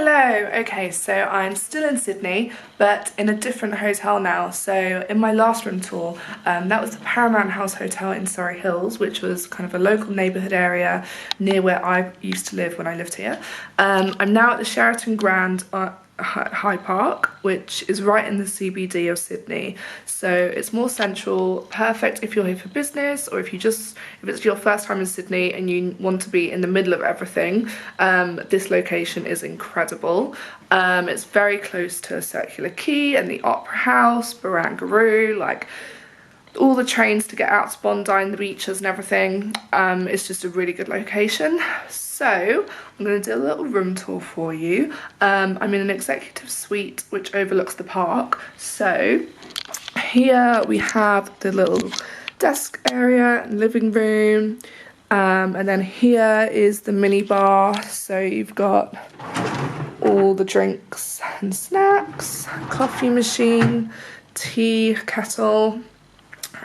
Hello, okay, so I'm still in Sydney, but in a different hotel now. So in my last room tour, that was the Paramount House Hotel in Surrey Hills, which was kind of a local neighbourhood area near where I used to live when I lived here. I'm now at the Sheraton Grand Hyde Park, which is right in the CBD of Sydney. So it's more central, perfect if you're here for business, or if it's your first time in Sydney and you want to be in the middle of everything. This location is incredible. It's very close to Circular Quay and the Opera House, Barangaroo, like all the trains to get out to Bondi and the beaches and everything. It's just a really good location. So I'm going to do a little room tour for you. I'm in an executive suite which overlooks the park. So here we have the little desk area and living room, and then here is the mini bar. So you've got all the drinks and snacks, coffee machine, tea kettle,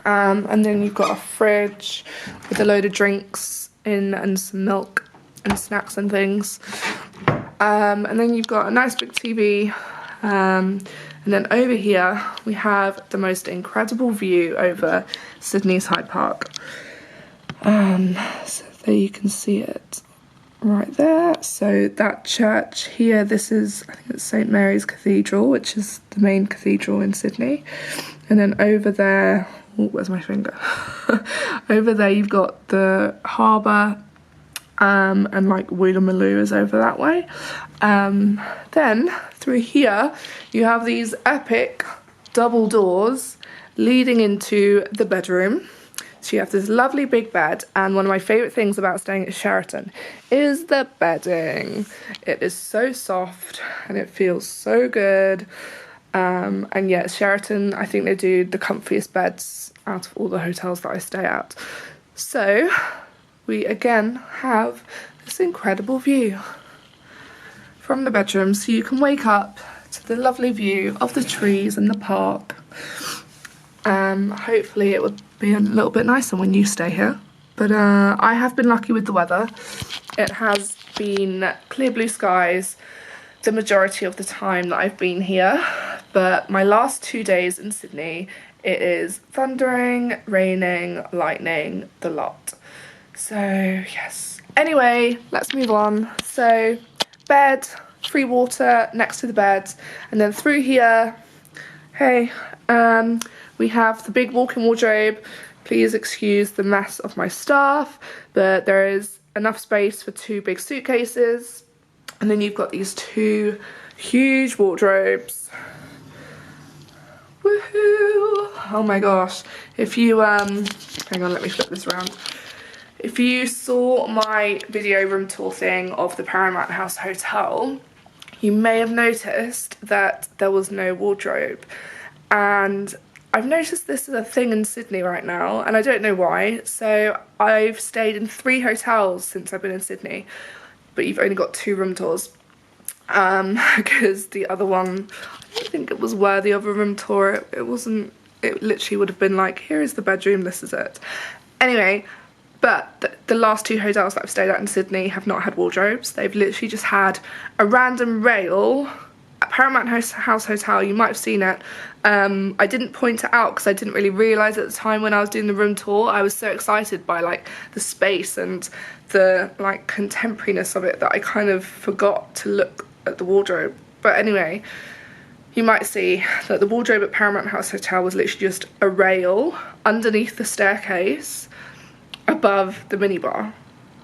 and then you've got a fridge with a load of drinks in and some milk and snacks and things, and then you've got a nice big TV, and then over here we have the most incredible view over Sydney's Hyde Park. So there you can see it right there. So that church here, this is, I think it's St Mary's Cathedral, which is the main cathedral in Sydney. And then over there, oh, where's my finger? Over there you've got the harbour, and like Woolloomooloo is over that way. Then through here you have these epic double doors leading into the bedroom. So you have this lovely big bed, and one of my favourite things about staying at Sheraton is the bedding. It is so soft and it feels so good. And yeah, Sheraton, I think they do the comfiest beds out of all the hotels that I stay at. So we again have this incredible view from the bedroom, so you can wake up to the lovely view of the trees and the park. Hopefully it would be a little bit nicer when you stay here, but I have been lucky with the weather. It has been clear blue skies the majority of the time that I've been here, but my last 2 days in Sydney, it is thundering, raining, lightning, the lot. So yes, anyway, let's move on. So bed, free water next to the bed, and then through here, hey, we have the big walk-in wardrobe. Please excuse the mess of my stuff, but there is enough space for 2 big suitcases. And then you've got these 2 huge wardrobes. Woohoo! Oh my gosh. If you, hang on, let me flip this around. If you saw my video room tour thing of the Paramount House Hotel, you may have noticed that there was no wardrobe. And I've noticed this is a thing in Sydney right now, and I don't know why. So I've stayed in 3 hotels since I've been in Sydney, but you've only got 2 room tours. Because the other one, I don't think it was worthy of a room tour. It wasn't, it literally would have been like, here is the bedroom, this is it. Anyway, but the last 2 hotels that I've stayed at in Sydney have not had wardrobes. They've literally just had a random rail. At Paramount House Hotel, you might have seen it. I didn't point it out because I didn't really realise at the time when I was doing the room tour. I was so excited by like the space and the like contemporariness of it that I kind of forgot to look at the wardrobe. But anyway, you might see that the wardrobe at Paramount House Hotel was literally just a rail underneath the staircase above the minibar,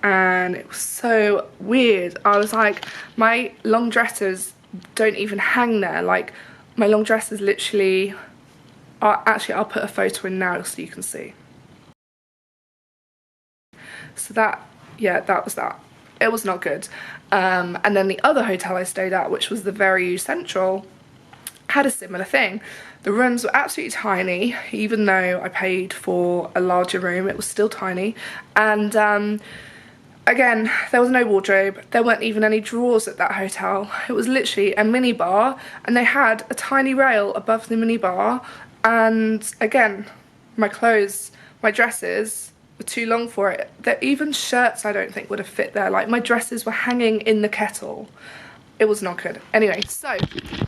and it was so weird. I was like, my long dresses don't even hang there. Like, my long dresses literally are, actually I'll put a photo in now so you can see. So that, yeah, that was that. It was not good. And then the other hotel I stayed at, which was the Very Central, had a similar thing. The rooms were absolutely tiny. Even though I paid for a larger room, it was still tiny. And again, there was no wardrobe. There weren't even any drawers at that hotel. It was literally a mini bar, and they had a tiny rail above the mini bar. And again, my clothes, my dresses were too long for it. Even shirts I don't think would have fit there. Like, my dresses were hanging in the kettle. it was not good. Anyway, so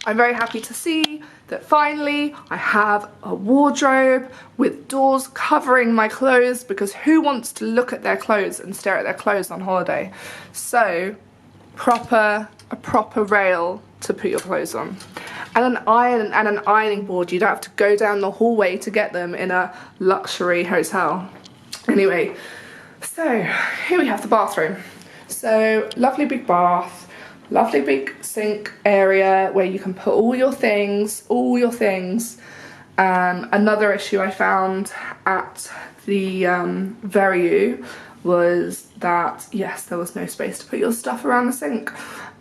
I'm very happy to see that finally I have a wardrobe with doors covering my clothes, because who wants to look at their clothes and stare at their clothes on holiday? So a proper rail to put your clothes on, and an iron and an ironing board. You don't have to go down the hallway to get them in a luxury hotel. Anyway, so here we have the bathroom. So lovely big bath, lovely big sink area where you can put all your things, Another issue I found at the Veru was that, yes, there was no space to put your stuff around the sink.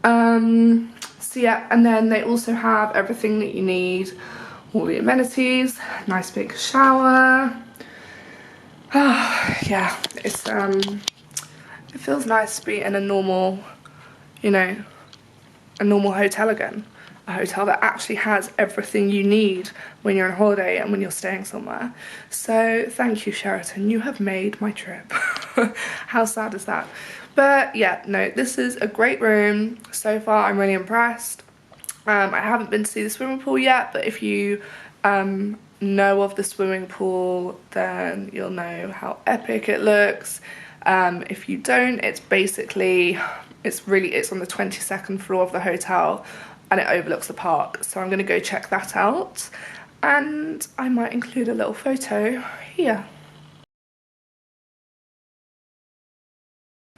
So yeah, and then they also have everything that you need, all the amenities, nice big shower. Yeah, it's it feels nice to be in a normal, you know, a normal hotel again. A hotel that actually has everything you need when you're on holiday and when you're staying somewhere. So thank you, Sheraton, you have made my trip. How sad is that? But yeah, no, this is a great room. So far, I'm really impressed. I haven't been to see the swimming pool yet, but if you know of the swimming pool, then you'll know how epic it looks. If you don't, it's basically, it's on the 22nd floor of the hotel, and it overlooks the park. So I'm gonna go check that out, and I might include a little photo here.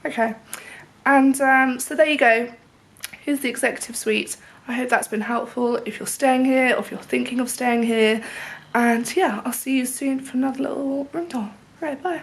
Okay, and so there you go. Here's the executive suite. I hope that's been helpful if you're staying here or if you're thinking of staying here. And yeah, I'll see you soon for another little room tour. Right, bye.